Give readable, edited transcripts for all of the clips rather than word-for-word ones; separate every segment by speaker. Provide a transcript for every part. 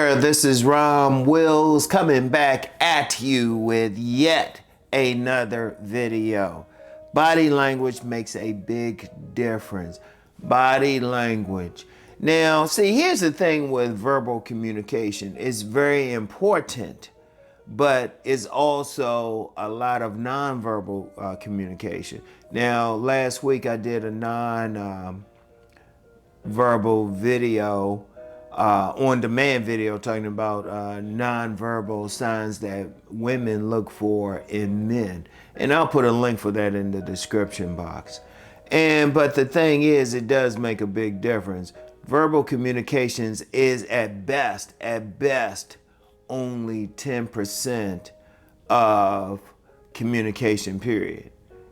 Speaker 1: there, this is RomWills coming back at you with yet another video. Body language makes a big difference. Body language. Now, see, here's the thing with verbal communication. It's very important, but it's also a lot of nonverbal communication. Now, last week I did a non-verbal video, on-demand video talking about nonverbal signs that women look for in men. And I'll put a link for that in the description box. But the thing is, it does make a big difference. Verbal communications is at best, only 10% of communication, period.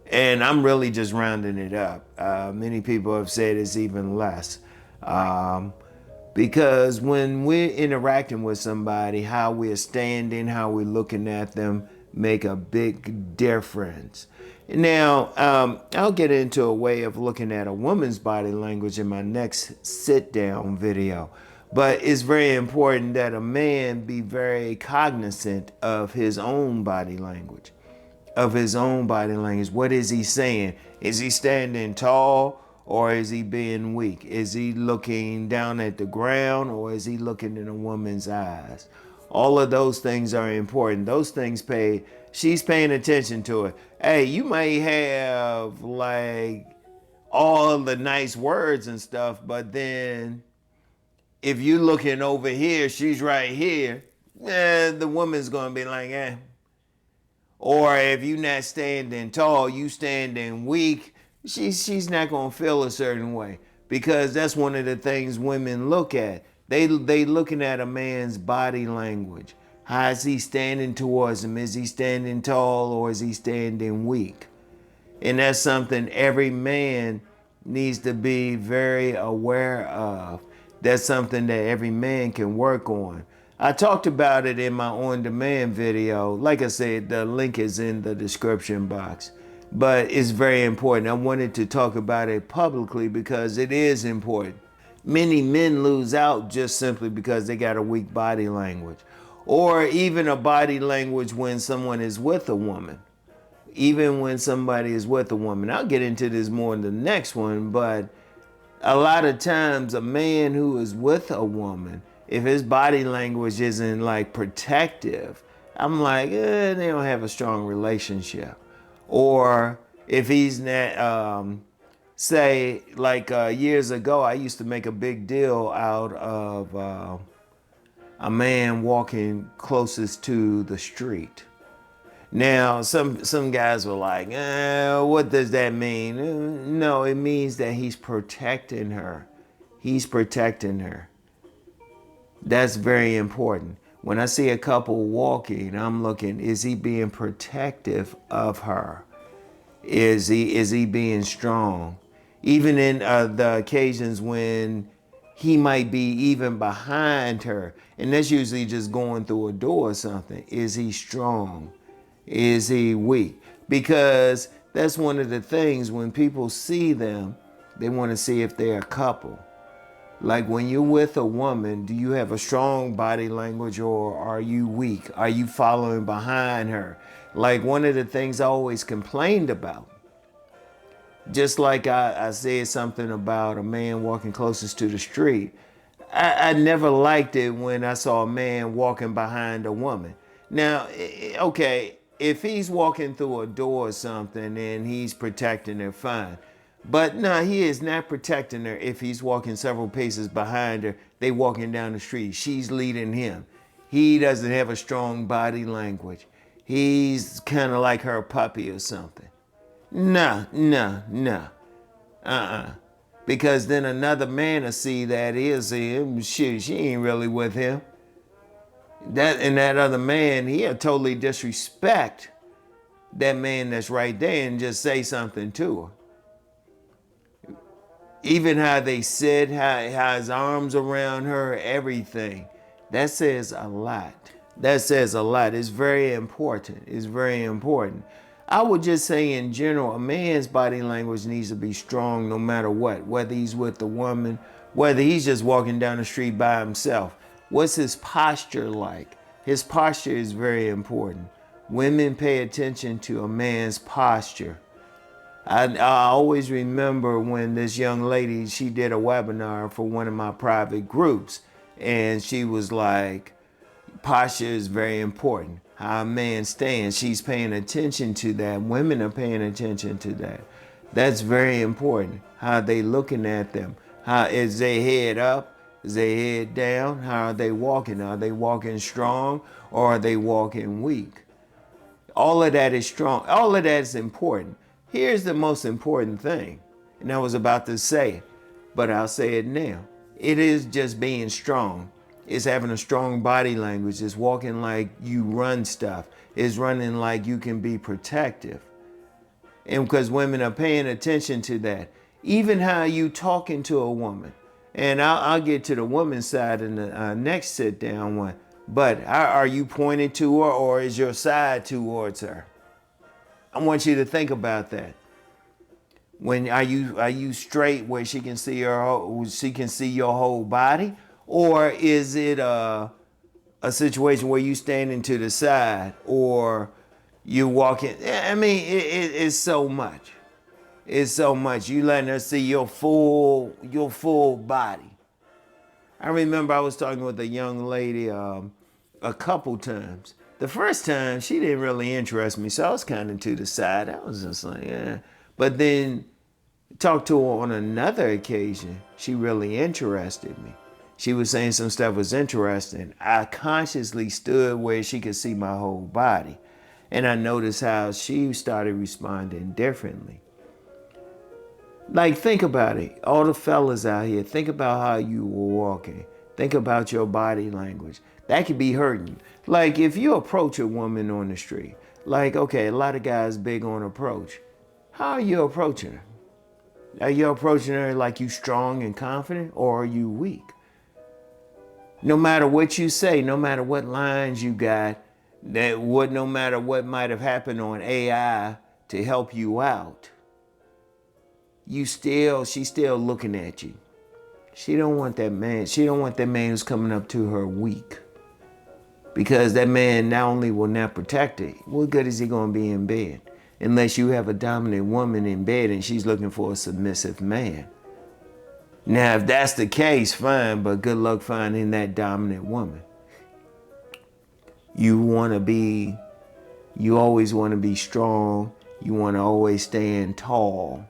Speaker 1: And I'm really just rounding it up. Many people have said it's even less. Because when we're interacting with somebody, how we're standing, how we're looking at them make a big difference. Now, I'll get into a way of looking at a woman's body language in my next sit-down video. But it's very important that a man be very cognizant of his own body language. What is he saying? Is he standing tall? Or is he being weak? Is he looking down at the ground, or is he looking in a woman's eyes? All of those things are important. Those things she's paying attention to it. Hey, you may have like all the nice words and stuff, but then if you're looking over here, she's right here, the woman's gonna be like, eh. Or if you're not standing tall, you standing weak, she's not gonna feel a certain way, because that's one of the things women look at. They looking at a man's body language. How is he standing towards him? Is he standing tall or is he standing weak? And that's something every man needs to be very aware of. That's something that every man can work on. I talked about it in my on-demand video. Like I said, the link is in the description box. But it's very important. I wanted to talk about it publicly because it is important. Many men lose out just simply because they got a weak body language, or even a body language when someone is with a woman. Even when somebody is with a woman. I'll get into this more in the next one, but a lot of times a man who is with a woman, if his body language isn't like protective, I'm like, they don't have a strong relationship. Or if he's not, say, like years ago, I used to make a big deal out of a man walking closest to the street. Now, some guys were like, what does that mean? No, it means that he's protecting her. He's protecting her. That's very important. When I see a couple walking, I'm looking, is he being protective of her? Is he being strong? Even in the occasions when he might be even behind her, and that's usually just going through a door or something. Is he strong? Is he weak? Because that's one of the things when people see them, they want to see if they're a couple. Like when you're with a woman, do you have a strong body language or are you weak? Are you following behind her? Like one of the things I always complained about, just like I said something about a man walking closest to the street, I never liked it when I saw a man walking behind a woman. Now, okay, if he's walking through a door or something and he's protecting her, fine. But no, he is not protecting her if he's walking several paces behind her. They walking down the street. She's leading him. He doesn't have a strong body language. He's kind of like her puppy or something. No. Because then another man will see that is him. Shoot, she ain't really with him. That other man, he'll totally disrespect that man that's right there and just say something to her. Even how they sit, how his arms around her, everything. That says a lot. That says a lot. It's very important. It's very important. I would just say in general, a man's body language needs to be strong no matter what. Whether he's with a woman, whether he's just walking down the street by himself. What's his posture like? His posture is very important. Women pay attention to a man's posture. I always remember when this young lady, she did a webinar for one of my private groups, and she was like, posture is very important. How a man stands, she's paying attention to that. Women are paying attention to that. That's very important. How they looking at them. How is their head up? Is their head down? How are they walking? Are they walking strong or are they walking weak? All of that is strong. All of that is important. Here's the most important thing, and I was about to say, but I'll say it now. It is just being strong. It's having a strong body language. It's walking like you run stuff. It's running like you can be protective. And because women are paying attention to that. Even how you talking to a woman. And I'll get to the woman's side in the next sit down one. But are you pointing to her or is your side towards her? I want you to think about that. When are you straight where she can see your whole body, or is it a situation where you standing to the side or you walking? I mean, it's so much. It's so much. You letting her see your full body. I remember I was talking with a young lady a couple times. The first time, she didn't really interest me, so I was kind of to the side. I was just like, yeah. But then, talked to her on another occasion. She really interested me. She was saying some stuff was interesting. I consciously stood where she could see my whole body. And I noticed how she started responding differently. Like, think about it. All the fellas out here, think about how you were walking. Think about your body language. That could be hurting. Like, if you approach a woman on the street, like, okay, a lot of guys big on approach. How are you approaching her? Are you approaching her like you strong and confident, or are you weak? No matter what you say, no matter what lines you got, no matter what might have happened on AI to help you out, she's still looking at you. She don't want that man. She don't want that man who's coming up to her weak. Because that man not only will not protect her, what good is he going to be in bed? Unless you have a dominant woman in bed and she's looking for a submissive man. Now, if that's the case, fine, but good luck finding that dominant woman. You always want to be strong. You want to always stand tall.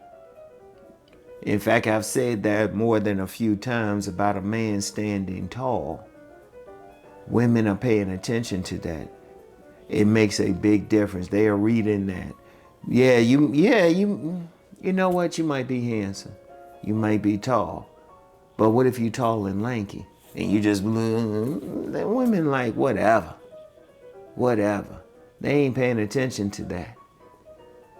Speaker 1: In fact, I've said that more than a few times about a man standing tall. Women are paying attention to that. It makes a big difference. They are reading that. You know what? You might be handsome. You might be tall. But what if you tall and lanky? And you just, the women like, whatever. They ain't paying attention to that.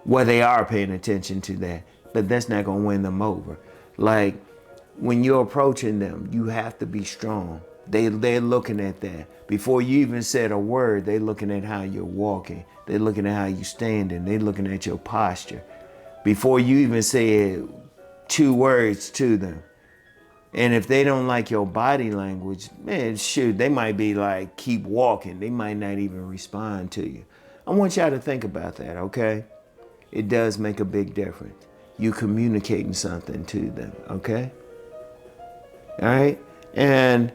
Speaker 1: Well, they are paying attention to that, but that's not going to win them over. Like, when you're approaching them, you have to be strong. They're looking at that. Before you even said a word, they're looking at how you're walking. They're looking at how you're standing. They're looking at your posture. Before you even said 2 words to them. And if they don't like your body language, man, shoot, they might be like, keep walking. They might not even respond to you. I want y'all to think about that, okay? It does make a big difference. You communicating something to them, okay? All right? And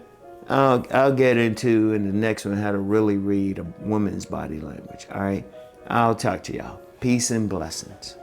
Speaker 1: I'll get into in the next one how to really read a woman's body language, all right? I'll talk to y'all. Peace and blessings.